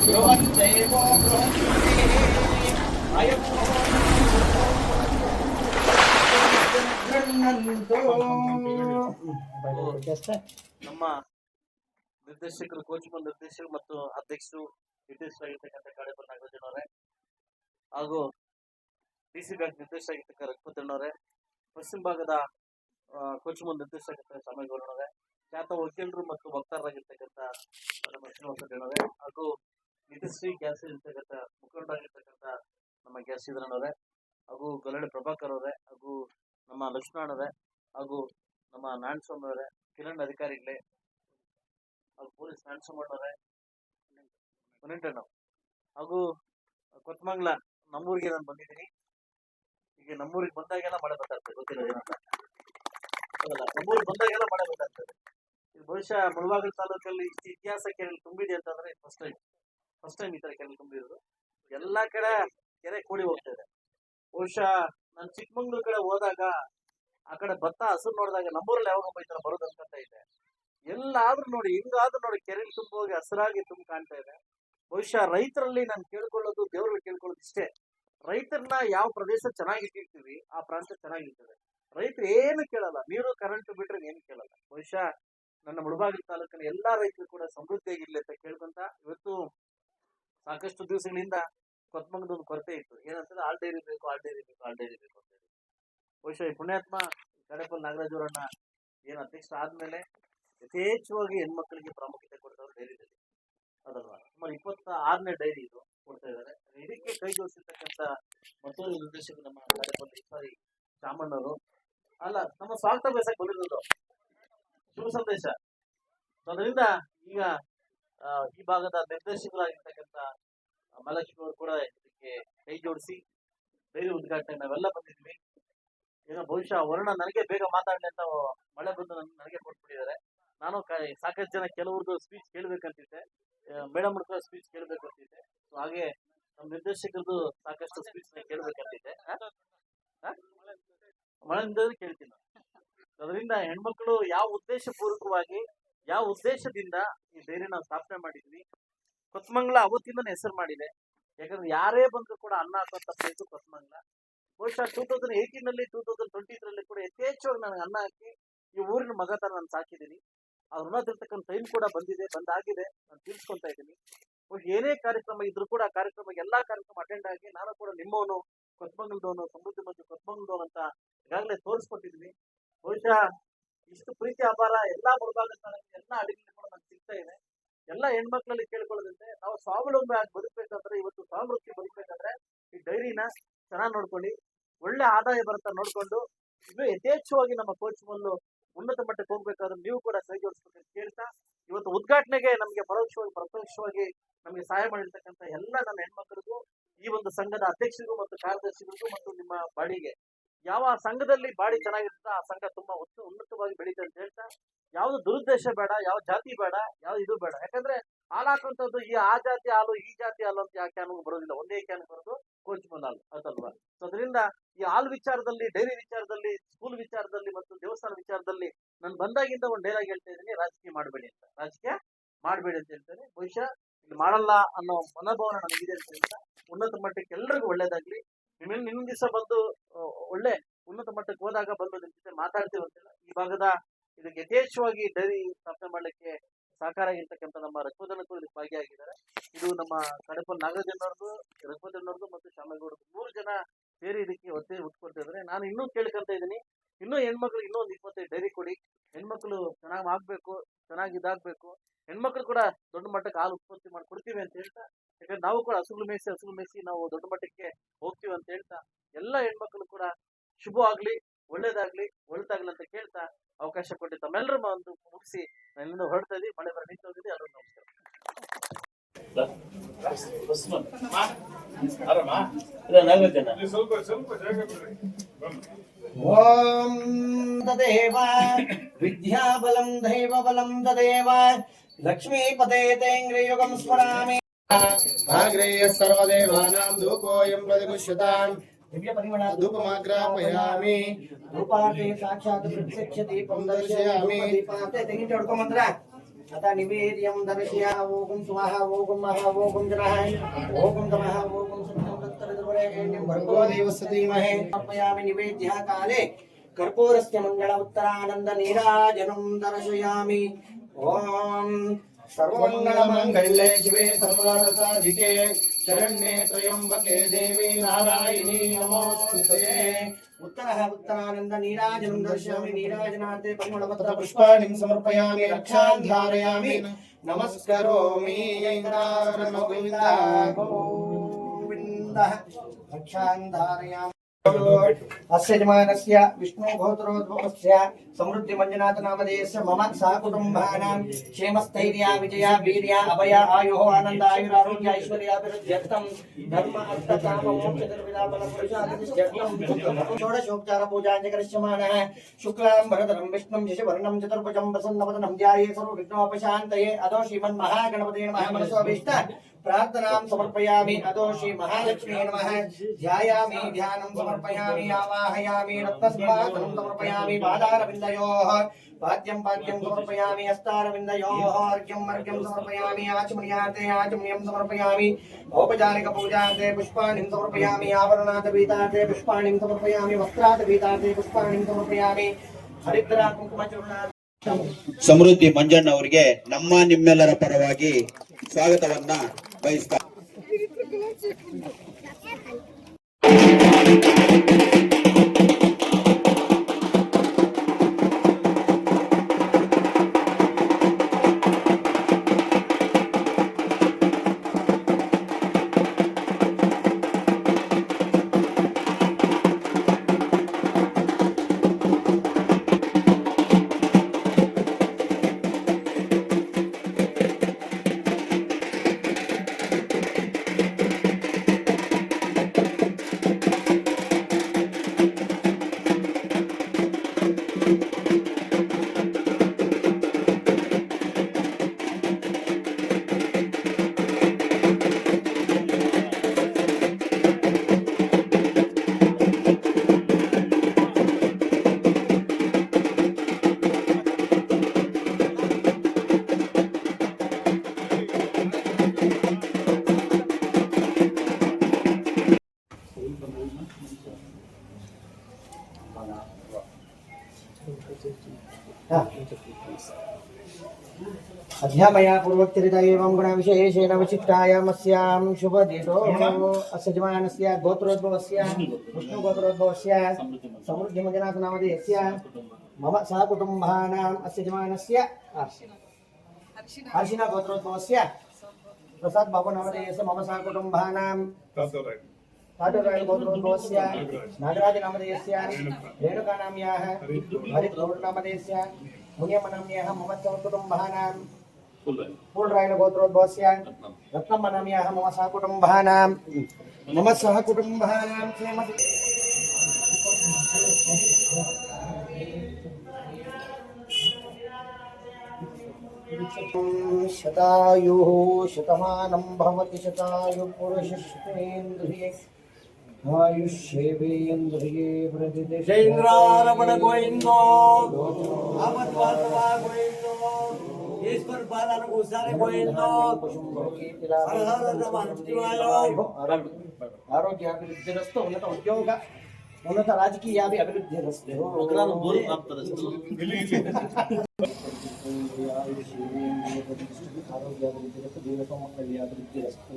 ಧ್ರುವಂತೇವೋ ಅಯಂ ನಮ್ಮ ನಿರ್ದೇಶಕರು ಕೋಚ್ಮನ್ ನಿರ್ದೇಶಕರು ಮತ್ತು ಅಧ್ಯಕ್ಷರು ನಿರ್ದೇಶಕರಾಗಿರ್ತಕ್ಕಂಥ ಕಾಡೇಪಲ್ಲಿ ನಾಗರಾಜನವರೇ ಹಾಗೂ ಡಿಸಿ ಬ್ಯಾಂಕ್ ನಿರ್ದೇಶಕರಾಗಿರ್ತಕ್ಕ ರಘುಪತಣ್ಣವರೇ, ಪಶ್ಚಿಮ ಭಾಗದ ಕೋಚ್ಮನ್ ನಿರ್ದೇಶಕರಾಗಿರ್ತಕ್ಕ ಶಾಮೇಗೌಡನವರೇ, ಖ್ಯಾತ ವಕೀಲರು ಮತ್ತು ವಕ್ತಾರರಾಗಿರ್ತಕ್ಕಂಥ ನಮ್ಮ ಶ್ರೀನಿವಾಸಣ್ಣವರೇ ಹಾಗೂ ನಿತಿಶ್ರೀ ಗ್ಯಾಸ್ ಇರ್ತಕ್ಕಂಥ ಮುಖಂಡರಾಗಿರ್ತಕ್ಕಂಥ ನಮ್ಮ ಗ್ಯಾಸ್ ಶ್ರೀಧರನವರೇ ಹಾಗೂ ಗೊಲ್ಲಳ್ಳಿ ಪ್ರಭಾಕರ್ ಅವರೇ ಹಾಗೂ ನಮ್ಮ ಲಕ್ಷ್ಮಣವರೇ ಹಾಗೂ ನಮ್ಮ ನಾರಾಯಣಸ್ವಾಮಿ ಅವರೇ, ಕಿರಣ್ ಅಧಿಕಾರಿಗಳೇ ಹಾಗೂ ಪೊಲೀಸ್ ನಾರಾಯಣಸ್ವಾಮಣ್ಣವರೇ, ಮುನಿಂಟಣ್ಣ ಹಾಗೂ ಕೊತ್ತಮಂಗ್ಲ ನಮ್ಮೂರಿಗೆ ನಾನು ಬಂದಿದ್ದೀನಿ. ಈಗ ನಮ್ಮೂರಿಗೆ ಬಂದಾಗೆಲ್ಲ ಮಳೆ ಬರ್ತಾ ಇರ್ತದೆ, ಗೊತ್ತಿಲ್ಲ ಏನಂತ ಅದಲ್ಲ, ನಮ್ಮೂರಿಗೆ ಬಂದಾಗೆಲ್ಲ ಮಳೆ ಬರ್ತಾ ಇರ್ತದೆ. ಇದು ಬಹುಶಃ ಮುಳಬಾಗಿಲು ತಾಲೂಕಲ್ಲಿ ಇಷ್ಟು ಇತಿಹಾಸ ಕೆರೆ ತುಂಬಿದೆ ಅಂತಂದ್ರೆ ಫಸ್ಟ್ ಟೈಮ್ ಈ ತರ ಕೆರೆ ತುಂಬಿರೋದು. ಎಲ್ಲಾ ಕಡೆ ಕೆರೆ ಕೂಡಿ ಹೋಗ್ತಾ ಇದೆ. ಬಹುಶಃ ನಾನು ಚಿಕ್ಕಮಂಗ್ಳೂರ್ ಕಡೆ ಹೋದಾಗ ಆ ಕಡೆ ಭತ್ತ ಹಸಿರು ನೋಡಿದಾಗ ನಮ್ಮೂರಲ್ಲಿ ಯಾವಾಗಪ್ಪ ಈ ತರ ಬರೋದು ಅನ್ಕೊಂತ ಇದೆ. ಎಲ್ಲಾದ್ರೂ ನೋಡಿ, ಹಿಂಗಾದ್ರೂ ನೋಡಿ, ಕೆರೆಯಲ್ಲಿ ತುಂಬ ಹೋಗಿ ಹಸಿರಾಗಿ ತುಂಬ ಕಾಣ್ತಾ ಇದೆ. ಬಹುಶಃ ರೈತರಲ್ಲಿ ನಾನು ಕೇಳ್ಕೊಳ್ಳೋದು, ದೇವ್ರಲ್ಲಿ ಕೇಳ್ಕೊಳ್ಳೋದು ಇಷ್ಟೇ, ರೈತರನ್ನ ಯಾವ ಪ್ರದೇಶ ಚೆನ್ನಾಗಿಟ್ಟಿರ್ತೀವಿ ಆ ಪ್ರಾಂತ ಚೆನ್ನಾಗಿರ್ತದೆ. ರೈತರು ಏನು ಕೇಳಲ್ಲ, ನೀರು ಕರೆಂಟ್ ಬಿಟ್ರೆ ಏನು ಕೇಳಲ್ಲ. ಬಹುಶಃ ನನ್ನ ಮುಳಬಾಗಿಲು ತಾಲೂಕಿನ ಎಲ್ಲಾ ರೈತರು ಕೂಡ ಸಮೃದ್ಧಿಯಾಗಿರ್ಲಿ ಅಂತ ಕೇಳ್ಕೊಂತ, ಇವತ್ತು ಸಾಕಷ್ಟು ದಿವಸಗಳಿಂದ ಕೊತ್ತಮಂಗಲದ ಒಂದು ಕೊರತೆ ಇತ್ತು. ಏನಂತಂದ್ರೆ ಹಾಲ್ ಡೈರಿ ಬೇಕು ಅಂತ ಹೇಳಿ. ಬಹುಶಃ ಈ ಪುಣ್ಯಾತ್ಮ ಕಾಡೇಪಲ್ಲಿ ನಾಗರಾಜ್ ಅವರನ್ನ ಏನು ಅಧ್ಯಕ್ಷ ಆದ್ಮೇಲೆ ಯಥೇಚ್ಛವಾಗಿ ಹೆಣ್ಮಕ್ಳಿಗೆ ಪ್ರಾಮುಖ್ಯತೆ ಕೊಡ್ತಾರೆ ಡೈರಿದಲ್ಲಿ, ಅದಲ್ವಾ? ಸುಮಾರು 26ನೇ ಡೈರಿ ಇದು ಕೊಡ್ತಾ ಇದ್ದಾರೆ. ಇದಕ್ಕೆ ಕೈ ಜೋಡಿಸಿರ್ತಕ್ಕಂಥ ಮತ್ತೊಂದು ನಿರ್ದೇಶಕರು ನಮ್ಮ ಕಾಡೇಪಲ್ಲಿ ಸಾರಿ ಚಾಮಣ್ಣವರು ಅಲ್ಲ, ನಮ್ಮ ಸ್ವಾಗತ ಬೇಸಕ್ಕೆ ಬಂದಿರೋದು ಶುಭ ಸಂದೇಶ. ಅದರಿಂದ ಈಗ ಈ ಭಾಗದ ನಿರ್ದೇಶಕರಾಗಿರ್ತಕ್ಕಂಥ ಮಹಾಲಕ್ಷ್ಮಿ ಅವರು ಕೂಡ ಇದಕ್ಕೆ ಕೈ ಜೋಡಿಸಿ ಡೈರಿ ಉದ್ಘಾಟನೆ ನಾವೆಲ್ಲ ಬಂದಿದ್ವಿ. ಏನೋ ಬಹುಶಃ ವರ್ಣ ನನಗೆ ಬೇಗ ಮಾತಾಡಲಿ ಅಂತ ಮಳೆ ಬಂದು ನನಗೆ ಕೊಟ್ಬಿಟ್ಟಿದ್ದಾರೆ. ನಾನು ಸಾಕಷ್ಟು ಜನ ಕೆಲವ್ರದ್ದು ಸ್ಪೀಚ್ ಕೇಳ್ಬೇಕಂತಿದ್ದೆ, ಮೇಡಮ್ ಕೂಡ ಸ್ಪೀಚ್ ಕೇಳ್ಬೇಕಂತಿದ್ದೆ. ಹಾಗೆ ನಮ್ಮ ನಿರ್ದೇಶಕರದ್ದು ಸಾಕಷ್ಟು ಸ್ಪೀಚ್ ಕೇಳ್ಬೇಕಂತಿದ್ದೆ. ಮಳೆ ಕೇಳ್ತೀನಿ. ಅದರಿಂದ ಹೆಣ್ಮಕ್ಳು ಯಾವ ಉದ್ದೇಶ ಪೂರ್ವಕವಾಗಿ ಯಾವ ಉದ್ದೇಶದಿಂದ ಈ ಡೈರಿ ನಾವು ಸ್ಥಾಪನೆ ಮಾಡಿದ್ವಿ, ಕೊತ್ತಮಂಗ್ಲ ಅವತ್ತಿಂದನೇ ಹೆಸರು ಮಾಡಿದೆ. ಯಾಕಂದ್ರೆ ಯಾರೇ ಬಂದ್ರು ಕೂಡ ಅನ್ನ ಹಾಕುವಂತ ಪ್ಲೇಸು ಕೊತ್ತಮಂಗ್ಲ. ಬಹುಶಃ 2018ನಲ್ಲಿ 2020ರಲ್ಲಿ ಕೂಡ ಯಥೇಚ್ಛವಾಗಿ ನನಗೆ ಅನ್ನ ಹಾಕಿ ಈ ಊರಿನ ಮಗ ತರ ನಾನು ಸಾಕಿದ್ದೀನಿ. ಅವ್ರ ಋಣ ತಿರ್ತಕ್ಕಂಥ ಟೈಮ್ ಕೂಡ ಬಂದಾಗಿದೆ, ನಾನು ತೀರ್ಸ್ಕೊಂತ ಇದ್ದೀನಿ. ಏನೇ ಕಾರ್ಯಕ್ರಮ ಇದ್ರು ಕೂಡ ಆ ಕಾರ್ಯಕ್ರಮ ಎಲ್ಲಾ ಕಾರ್ಯಕ್ರಮ ಅಟೆಂಡ್ ಆಗಿ ನಾನು ಕೂಡ ನಿಮ್ಮವನು, ಕೊತ್ತಮಂಗಲದವನು, ಸಮೃದ್ಧಿ ಮತ್ತು ಕೊತ್ತಮಂಗಲದವನು ಅಂತ ಈಗಾಗಲೇ ತೋರಿಸ್ಕೊಟ್ಟಿದ್ದೀನಿ. ಬಹುಶಃ ಇಷ್ಟು ಪ್ರೀತಿ ಅಪಾರ ಎಲ್ಲಾ ಮುಳಬಾಗಿಲು ಎಲ್ಲಾ ಅಡಿಗೆಗಳು ಕೂಡ ನಮ್ಗೆ ಸಿಗ್ತಾ ಇದೆ. ಎಲ್ಲಾ ಹೆಣ್ಮಕ್ಳಲ್ಲಿ ಕೇಳ್ಕೊಳ್ಳೋದಂತೆ, ನಾವು ಸ್ವಾವಲಂಬಿ ಆಗಿ ಬದುಕಬೇಕಂದ್ರೆ, ಇವತ್ತು ಸ್ವಾಮೃತಿ ಬದುಕಬೇಕಂದ್ರೆ ಈ ಡೈರಿನ ಚೆನ್ನಾಗಿ ನೋಡ್ಕೊಳ್ಳಿ, ಒಳ್ಳೆ ಆದಾಯ ಬರುತ್ತಾ ನೋಡ್ಕೊಂಡು ಇನ್ನು ಯಥೇಚ್ಛವಾಗಿ ನಮ್ಮ ಕೋಚ್ ಮಲ್ಲು ಉನ್ನತ ಮಟ್ಟಕ್ಕೆ ಹೋಗ್ಬೇಕಾದ್ರೆ ನೀವು ಕೂಡ ಕೈ ಜೋಡಿಸ್ಬೇಕಂತ ಕೇಳ್ತಾ, ಇವತ್ತು ಉದ್ಘಾಟನೆಗೆ ನಮಗೆ ಪರೋಕ್ಷವಾಗಿ ಪ್ರತ್ಯಕ್ಷವಾಗಿ ನಮಗೆ ಸಹಾಯ ಮಾಡಿರ್ತಕ್ಕಂಥ ಎಲ್ಲ ನನ್ನ ಹೆಣ್ಮಕ್ಳಿಗೂ, ಈ ಒಂದು ಸಂಘದ ಅಧ್ಯಕ್ಷರಿಗೂ ಮತ್ತು ಕಾರ್ಯದರ್ಶಿಗಳಿಗೂ ಮತ್ತು ನಿಮ್ಮ ಬಾಡಿಗೆ ಯಾವ ಸಂಘದಲ್ಲಿ ಬಾಡಿ ಚೆನ್ನಾಗಿರ್ತದೆ ಆ ಸಂಘ ತುಂಬಾ ಉನ್ನತವಾಗಿ ಬೆಳೀತದೆ ಅಂತ ಹೇಳ್ತಾ, ಯಾವ್ದು ದುರುದ್ದೇಶ ಬೇಡ, ಯಾವ ಜಾತಿ ಬೇಡ, ಯಾವ್ದು ಇದು ಬೇಡ. ಯಾಕಂದ್ರೆ ಹಾಲು ಹಾಕುವಂಥದ್ದು ಆ ಜಾತಿ ಹಾಲು ಈ ಜಾತಿ ಹಾಲು ಅಂತ ಯಾವ ಕ್ಯಾನ್ಗೂ ಬರೋದಿಲ್ಲ, ಒಂದೇ ಕ್ಯಾನ್ ಬರೋದು ಕೋಚ್ ಮಲ್ ಹಾಲು, ಅದಲ್ವಾ? ಸೊ ಅದರಿಂದ ಈ ಹಾಲು ವಿಚಾರದಲ್ಲಿ, ಡೈರಿ ವಿಚಾರದಲ್ಲಿ, ಸ್ಕೂಲ್ ವಿಚಾರದಲ್ಲಿ ಮತ್ತು ದೇವಸ್ಥಾನ ವಿಚಾರದಲ್ಲಿ ನಾನು ಬಂದಾಗಿಂದ ಒಂದು ಡೈಲಾಗ್ ಹೇಳ್ತಾ ಇದ್ದೀನಿ, ರಾಜಕೀಯ ಮಾಡಬೇಡಿ ಅಂತ ಹೇಳ್ತೇನೆ. ಬಹುಶಃ ಇಲ್ಲಿ ಮಾಡಲ್ಲ ಅನ್ನೋ ಮನೋಭಾವನೆ ನನಗಿದೆ ಅಂತ ಹೇಳ್ತಾ, ಉನ್ನತ ಮಟ್ಟಕ್ಕೆ ಎಲ್ರಿಗೂ ಒಳ್ಳೇದಾಗ್ಲಿ. ಇನ್ನೊಂದು ದಿವಸ ಬಂದು ಒಳ್ಳೆ ಉನ್ನತ ಮಟ್ಟಕ್ಕೆ ಹೋದಾಗ ಬಂದು ನಿಮ್ ಜೊತೆ ಮಾತಾಡ್ತೀವಿ ಅಂತಿಲ್ಲ. ಈ ಭಾಗದ ಇದಕ್ಕೆ ಯಥೇಚ್ಛವಾಗಿ ಡೈರಿ ಸ್ಥಾಪನೆ ಮಾಡ್ಲಿಕ್ಕೆ ಸಹಕಾರ ಆಗಿರ್ತಕ್ಕಂಥ ನಮ್ಮ ರಘುಪತಣ್ಣರು ಇದಕ್ಕೆ ಭಾಗಿಯಾಗಿದ್ದಾರೆ. ಇದು ನಮ್ಮ ಕಾಡೇಪಲ್ಲಿ ನಾಗರಾಜನವ್ರದ್ದು, ರಘುಪತಣ್ಣವ್ರದ್ದು ಮತ್ತು ಶಾಮೇಗೌಡರದ್ದು 3 ಜನ ಸೇರಿ ಇದಕ್ಕೆ ಒತ್ತೆ ಉಟ್ಕೊಳ್ತಾ ಇದ್ದಾರೆ. ನಾನು ಇನ್ನೂ ಕೇಳ್ಕೊಂತ ಇದ್ದೀನಿ, ಇನ್ನೂ ಹೆಣ್ಮಕ್ಳು ಇನ್ನೂ ಒಂದು 25 ಡೈರಿ ಕೊಡಿ. ಹೆಣ್ಮಕ್ಳು ಚೆನ್ನಾಗಿ ಆಗ್ಬೇಕು, ಚೆನ್ನಾಗಿ ಇದಾಗ್ಬೇಕು. ಹೆಣ್ಮಕ್ಳು ಕೂಡ ದೊಡ್ಡ ಮಟ್ಟಕ್ಕೆ ಹಾಲು ಉತ್ಪತ್ತಿ ಮಾಡಿ ಕೊಡ್ತೀವಿ ಅಂತ ಹೇಳ್ತಾ, ಯಾಕಂದ್ರೆ ನಾವು ಕೂಡ ಹಸುಗಳು ಮೇಯಿಸಿ ನಾವು ದೊಡ್ಡ ಮಟ್ಟಕ್ಕೆ ಹೋಗ್ತೀವಿ ಅಂತ ಹೇಳ್ತಾ, ಎಲ್ಲ ಹೆಣ್ಮಕ್ಳು ಕೂಡ ಶುಭ ಆಗ್ಲಿ, ಒಳ್ಳೇದಾಗ್ಲಿ, ಒಳ್ತಾಗ್ಲಿ ಅಂತ ಕೇಳ್ತಾ ಅವಕಾಶ ಕೊಟ್ಟು ತಮ್ಮೆಲ್ಲರೂ ಒಂದು ಮುಗಿಸಿ ನಾನು ಇಲ್ಲಿಂದ ಹೊರಡ್ತಾ ಇದ್ದೀವಿ. ಮಳೆ ಬರ ನಿಂತು ಹೋಗಿದೆ. ಎಲ್ಲರೂ ನಮಸ್ಕಾರ. ಓಂ ತದೇವ ವಿದ್ಯಾಬಲಂ ದೈವಬಲಂ ತದೇವ ಲಕ್ಷ್ಮೀಪದೇ ತೇಂಗ್ರಿಯುಗಂ ಸ್ಮರಾಮಿ. ಆಗ್ರೇಯ ಸರ್ವದೇವಾನಾಂ ಧೂಪೋಯಂ ಪ್ರತಿಪುಷ್ಯತಾಂ ದಿವ್ಯ ಪರಿಮಳ ಧೂಪಮಾಗ್ರಾಪಯಾಮಿ. ಧೂಪಾರ್ತೆ ಸಾಕ್ಷಾತ್ ಪ್ರತ್ಯಕ್ಷ ದೀಪಂ ದರ್ಶಯಾಮಿ. ದೀಪಾರ್ತೆ ತೆಂಗಿನ ಹೊಡ್ಕೊಂಬಂದ್ರ अत निवेद्यं दर्शया ओम स्वाहा ओम महा ओम जनः ओम तमः ओम सत्यं तत्तरिदुरेण्यं भर्गो देवस्य धीमहि अर्पयामि निवेद्यः काले कर्पूरस्य मंगल उत्तरानंद नीराजनं दर्शयामि ओम सर्वमंगलमंगल्ये शिवे सर्वार्थसाधिके शरण्ये त्र्यंबके देवी नारायणी नमोस्तुते उत्तरानंद नीराजनं दर्शयामि नीराजनार्थे परिमलपत्र पुष्पाणिं समर्पयामि रक्षां धारयामि नमस्करोमि गोविन्द गोविन्द रक्षां धारयामि अस्य यजमानस्य विष्णु गोत्रोद्भवस्य समृद्धि मंजुनाथ नामधेयस्य मम सहकुटुम्बानां क्षेमस्थैर्य विजय वीर्य अभय आयुः आनंद आयुरारोग्य ऐश्वर्याभिवृद्ध्यर्थं धर्म अर्थ काम मोक्ष चतुर्विधा फल पुरुषार्थं षोडशोपचार पूजां च करिष्यमाणः शुक्लां भरधरं विष्णुं शशिवर्णं चतुर्भुजं प्रसन्नवदनं ध्यायेत् सर्वविघ्नोपशान्तये अदो श्रीमन्महागणपतये नमः मनसोऽभीष्ट प्रार्थनां समर्पयामि अदो श्री महालक्ष्मी नमः ध्यायामि ध्यानं समर्पयामि आवाहयामि रत्नस्मादनं समर्पयामि पादारविन्दयोः पाद्यं समर्पयामि हस्तारविन्दयोः अर्घ्यं समर्पयामि आचमनीयार्थे आचमनीयं समर्पयामि औपचारिकपूजार्थे पुष्पाणिं समर्पयामि आभरणार्थवीतार्थे पुष्पाणिं समर्पयामि वस्त्रार्थवीतार्थे पुष्पाणिं समर्पयामि हरिद्रा कुंकुमचूर्णार्थे ಸಮೃದ್ಧಿ ಮಂಜಣ್ಣ ಅವರಿಗೆ ನಮ್ಮ ನಿಮ್ಮೆಲ್ಲರ ಪರವಾಗಿ ಸ್ವಾಗತವನ್ನ ಬಯಸ್ತಾ अध्यापया पूर्वोक्तरिता एवं गुणविशेषेण विशिष्टायामस्यां शुभदितो अस्य यजमानस्य गोत्रोद्भवस्य विष्णुगोत्रोद्भवस्य समृद्धिमञ्जनाथ नामधेयस्य मम सहकुटुम्बानाम् अस्य यजमानस्य हर्षिणा गोत्रोद्भवस्य प्रसाद बाबू नामधेयस्य मम सहकुटुम्बानां काटुराय गोत्रोद्भवस्य नागराज नामधेयस्य रेणुका नाम्याः हरिद्गौड नामधेयस्य मुनियमनाम्याः मम सहकुटुम्बानां फूलरायण गोत्रोद्भवस्य रत्नम्म नाम्याः मम सहकुटुम्बानां श्रीमती शतायुः शतमानं भवति शतायुः पुरुषश्रेन्द्रिये आयुष्येवेन्द्रिये जयेन्द्रारमण गोविंदो आमद्वासवा गोविंदो ईश्वर पालन गुसारे गोविंदो हर हर नमः शिवाय आरोग्य अभिवृद्धिरस्तु उन्नत उद्योग उन्नत राजकीय अभिवृद्धिरस्तु आरोग्य अभिवृद्धिरस्तु जीवन सौमंगल्य अभिवृद्धिरस्तु